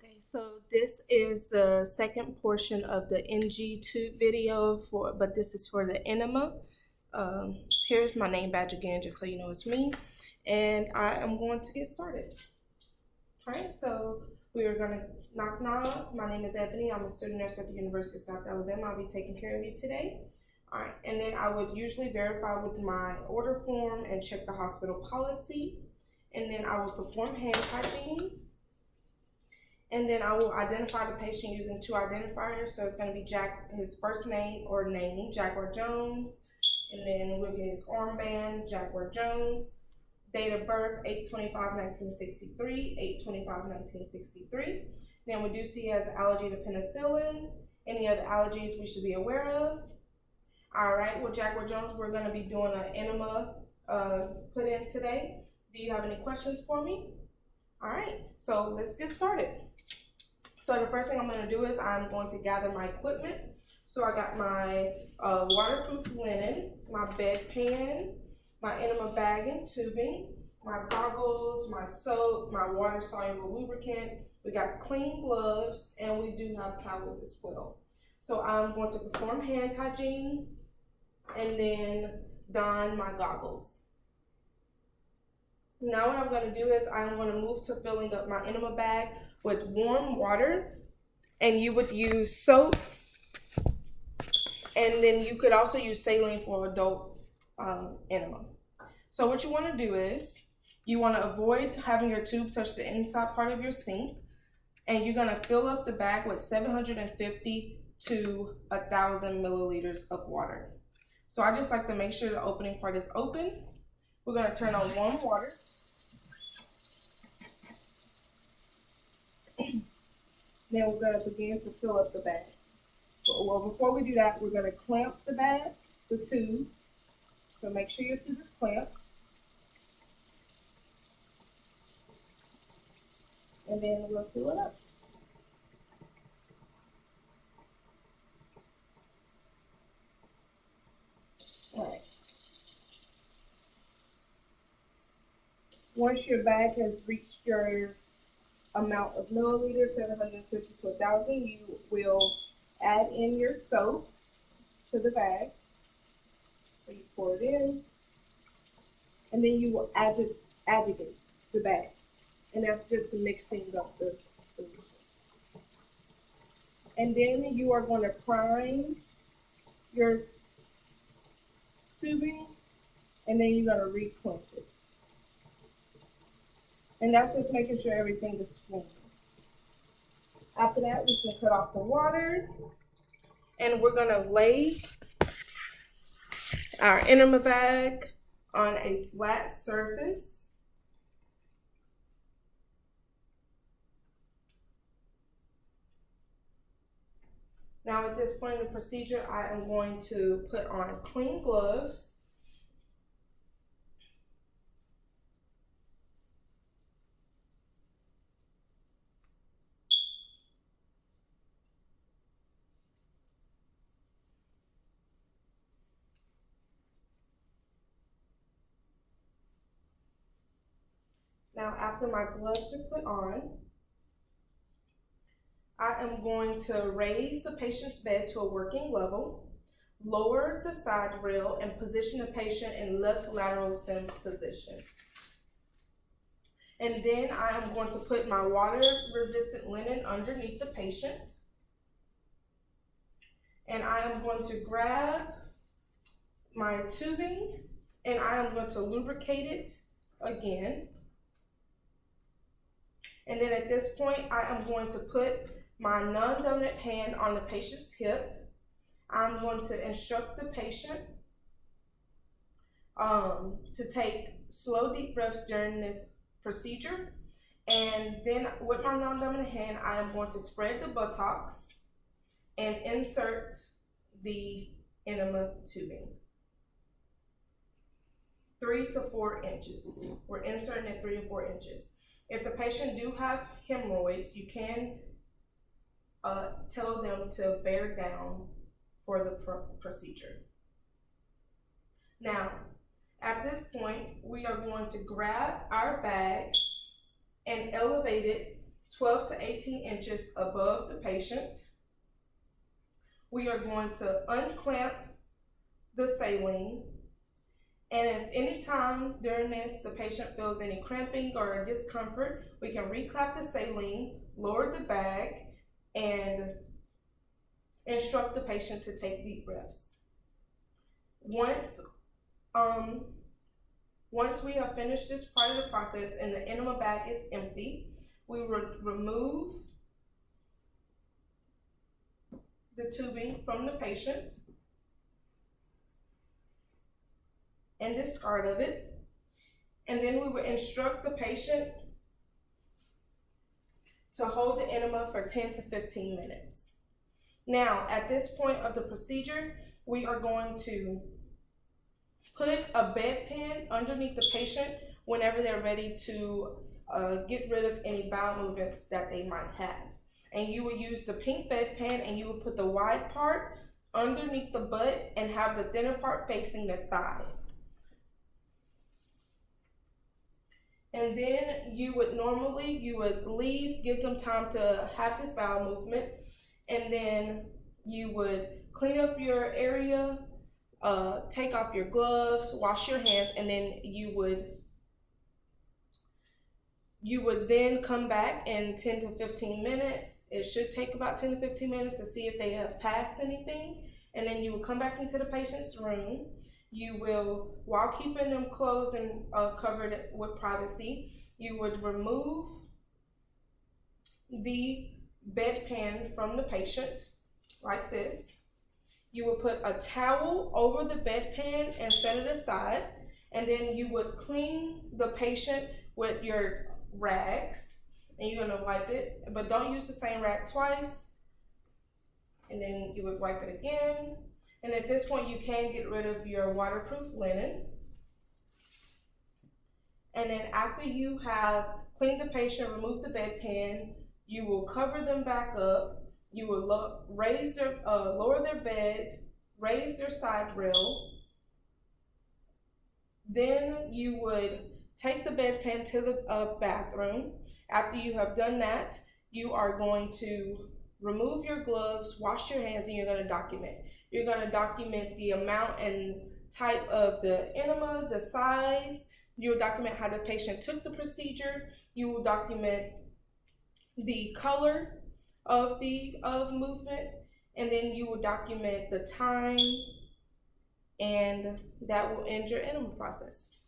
Okay, so this is the second portion of the NG tube video but this is for the Enema. Um, Here's my name badge again, just so you know it's me. And I am going to get started. All right, so we are gonna knock knock. My name is Ebony. I'm a student nurse at the University of South Alabama. I'll be taking care of you today. All right, and then I would usually verify with my order form and check the hospital policy. And then I will perform hand hygiene. And then I will identify the patient using two identifiers. So it's going to be his first name or name, Jaguar Jones. And then we'll get his armband, Jaguar Jones. Date of birth, 8/25/1963, 8/25/1963. Then we do see he has an allergy to penicillin. Any other allergies we should be aware of. All right, well, Jaguar Jones, we're going to be doing an enema put in today. Do you have any questions for me? All right, so let's get started. So the first thing I'm going to do is I'm going to gather my equipment. So I got my waterproof linen, my bedpan, my enema bag and tubing, my goggles, my soap, my water-soluble lubricant. We got clean gloves, and we do have towels as well. So I'm going to perform hand hygiene and then don my goggles. Now what I'm going to do is I'm going to move to filling up my enema bag with warm water, and you would use soap, and then you could also use saline for adult enema. So what you want to do is you want to avoid having your tube touch the inside part of your sink, and you're going to fill up the bag with 750 to 1,000 milliliters of water. So I just like to make sure the opening part is open. We're going to turn on warm water. Then we're going to begin to fill up the bag. Well, before we do that, we're going to clamp the bag, the tube. So make sure your tube is clamped. And then we'll fill it up. All right. Once your bag has reached your amount of milliliters, 750 to 1,000, you will add in your soap to the bag. So you pour it in, and then you will agitate the bag, and that's just mixing up the solution. And then you are going to prime your tubing, and then you're going to re-clench it. And that's just making sure everything is flowing. After that, we can cut off the water, and we're gonna lay our enema bag on a flat surface. Now at this point in the procedure, I am going to put on clean gloves. Now, after my gloves are put on, I am going to raise the patient's bed to a working level, lower the side rail, and position the patient in left lateral Sims position. And then I am going to put my water-resistant linen underneath the patient. And I am going to grab my tubing, and I am going to lubricate it again. And then at this point, I am going to put my non-dominant hand on the patient's hip. I'm going to instruct the patient to take slow, deep breaths during this procedure. And then with my non-dominant hand, I am going to spread the buttocks and insert the enema tubing. 3 to 4 inches. We're inserting it 3 to 4 inches. If the patient do have hemorrhoids, you can tell them to bear down for the procedure. Now, at this point, we are going to grab our bag and elevate it 12 to 18 inches above the patient. We are going to unclamp the saline, and if any time during this the patient feels any cramping or discomfort, we can reclap the saline, lower the bag, and instruct the patient to take deep breaths. Once we have finished this part of the process and the enema bag is empty, we would remove the tubing from the patient and discard of it. And then we would instruct the patient to hold the enema for 10 to 15 minutes. Now, at this point of the procedure, we are going to put a bedpan underneath the patient whenever they're ready to get rid of any bowel movements that they might have. And you will use the pink bedpan and you will put the wide part underneath the butt and have the thinner part facing the thigh. And then you would give them time to have this bowel movement, and then you would clean up your area, take off your gloves, wash your hands, and then you would then come back in 10 to 15 minutes. It should take about 10 to 15 minutes to see if they have passed anything. And then you will come back into the patient's room. You will, while keeping them closed and covered with privacy, you would remove the bedpan from the patient like this. You would put a towel over the bedpan and set it aside, and then you would clean the patient with your rags, and you're gonna wipe it, but don't use the same rag twice. And then you would wipe it again. And at this point, you can get rid of your waterproof linen. And then after you have cleaned the patient, removed the bedpan, you will cover them back up. You will lower their bed, raise their side rail. Then you would take the bedpan to the bathroom. After you have done that, you are going to remove your gloves, wash your hands, and you're going to document. You're going to document the amount and type of the enema, the size. You'll document how the patient took the procedure. You will document the color of movement, and then you will document the time, and that will end your enema process.